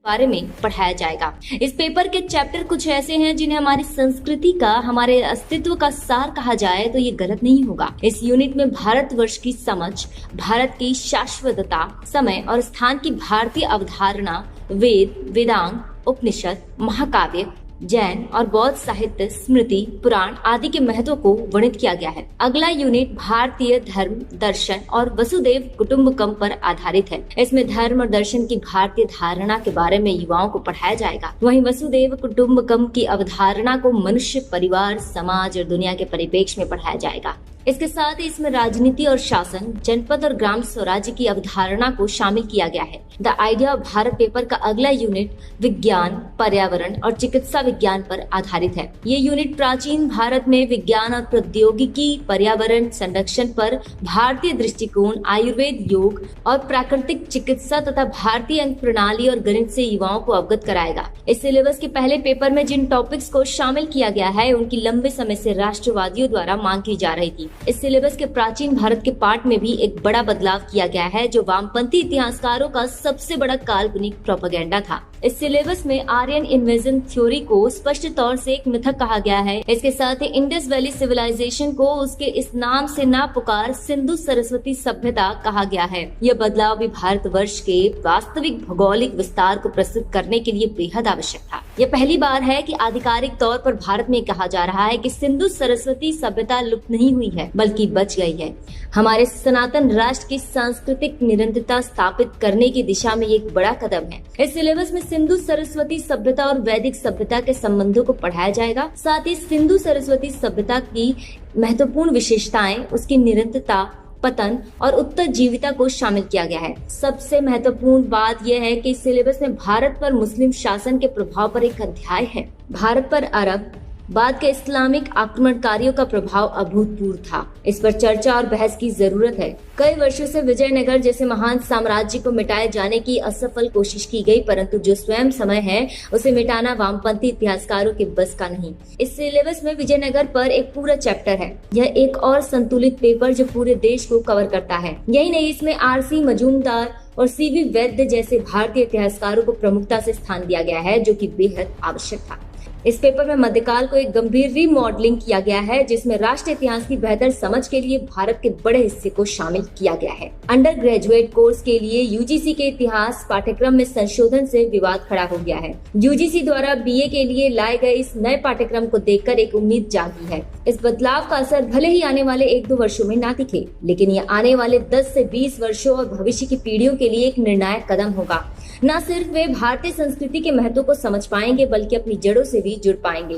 बारे में पढ़ाया जाएगा। इस पेपर के चैप्टर कुछ ऐसे हैं जिन्हें हमारी संस्कृति का, हमारे अस्तित्व का सार कहा जाए तो ये गलत नहीं होगा। इस यूनिट में भारतवर्ष की समझ, भारत की शाश्वतता, समय और स्थान की भारतीय अवधारणा, वेद, वेदांग, उपनिषद, महाकाव्य, जैन और बौद्ध साहित्य, स्मृति, पुराण आदि के महत्व को वर्णित किया गया है। अगला यूनिट भारतीय धर्म, दर्शन और वसुदैव कुटुंबकम पर आधारित है। इसमें धर्म और दर्शन की भारतीय धारणा के बारे में युवाओं को पढ़ाया जाएगा। वहीं वसुदैव कुटुंबकम की अवधारणा को मनुष्य, परिवार, समाज और दुनिया के परिप्रेक्ष्य में पढ़ाया जाएगा। इसके साथ ही इसमें राजनीति और शासन, जनपद और ग्राम स्वराज्य की अवधारणा को शामिल किया गया है। The idea of Bharat paper का अगला यूनिट विज्ञान, पर्यावरण और चिकित्सा विज्ञान पर आधारित है। ये यूनिट प्राचीन भारत में विज्ञान और प्रौद्योगिकी, पर्यावरण संरक्षण पर भारतीय दृष्टिकोण, आयुर्वेद, योग और प्राकृतिक चिकित्सा तथा भारतीय अंक प्रणाली और गणित से युवाओं को अवगत कराएगा। इस सिलेबस के पहले पेपर में जिन टॉपिक्स को शामिल किया गया है उनकी लंबे समय से राष्ट्रवादियों द्वारा मांग की जा रही थी। इस सिलेबस के प्राचीन भारत के पार्ट में भी एक बड़ा बदलाव किया गया है, जो वामपंथी इतिहासकारों का सबसे बड़ा काल्पनिक प्रोपेगेंडा था। इस सिलेबस में आर्यन इन्वेजन थ्योरी को स्पष्ट तौर से एक मिथक कहा गया है। इसके साथ ही इंडस वैली सिविलाइजेशन को उसके इस नाम से ना पुकार सिंधु सरस्वती सभ्यता कहा गया है। यह बदलाव भी भारतवर्ष के वास्तविक भौगोलिक विस्तार को प्रस्तुत करने के लिए बेहद आवश्यक था। यह पहली बार है कि आधिकारिक तौर पर भारत में कहा जा रहा है कि सिंधु सरस्वती सभ्यता लुप्त नहीं हुई है, बल्कि बच गई है। हमारे सनातन राष्ट्र की सांस्कृतिक निरंतरता स्थापित करने की दिशा में एक बड़ा कदम है। इस सिलेबस में सिंधु सरस्वती सभ्यता और वैदिक सभ्यता के संबंधों को पढ़ाया जाएगा। साथ ही सिंधु सरस्वती सभ्यता की महत्वपूर्ण विशेषताएं, उसकी निरंतरता, पतन और उत्तरजीविता को शामिल किया गया है। सबसे महत्वपूर्ण बात यह है कि इस सिलेबस में भारत पर मुस्लिम शासन के प्रभाव पर एक अध्याय है। भारत पर अरब बाद के इस्लामिक आक्रमणकारियों का प्रभाव अभूतपूर्व था। इस पर चर्चा और बहस की जरूरत है। कई वर्षों से विजयनगर जैसे महान साम्राज्य को मिटाए जाने की असफल कोशिश की गई, परंतु जो स्वयं समय है उसे मिटाना वामपंथी इतिहासकारों के बस का नहीं। इस सिलेबस में विजयनगर पर एक पूरा चैप्टर है। यह एक और संतुलित पेपर जो पूरे देश को कवर करता है। यही नहीं, इसमें आर.सी. मजूमदार और सी.वी. वैद्य जैसे भारतीय इतिहासकारों को प्रमुखता से स्थान दिया गया है, जो कि बेहद आवश्यक था। इस पेपर में मध्यकाल को एक गंभीर रीमॉडलिंग किया गया है, जिसमें राष्ट्रीय इतिहास की बेहतर समझ के लिए भारत के बड़े हिस्से को शामिल किया गया है। अंडर ग्रेजुएट कोर्स के लिए यूजीसी के इतिहास पाठ्यक्रम में संशोधन से विवाद खड़ा हो गया है। यूजीसी द्वारा बीए के लिए लाए गए इस नए पाठ्यक्रम को देखकर एक उम्मीद जागी है। इस बदलाव का असर भले ही आने वाले 1-2 वर्षों में ना दिखे, लेकिन ये आने वाले 10 से 20 वर्षों और भविष्य की पीढ़ियों के लिए एक निर्णायक कदम होगा। न सिर्फ वे भारतीय संस्कृति के महत्व को समझ पाएंगे, बल्कि अपनी जड़ों से भी जुड़ पाएंगे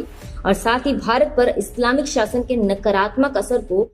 और साथ ही भारत पर इस्लामिक शासन के नकारात्मक असर को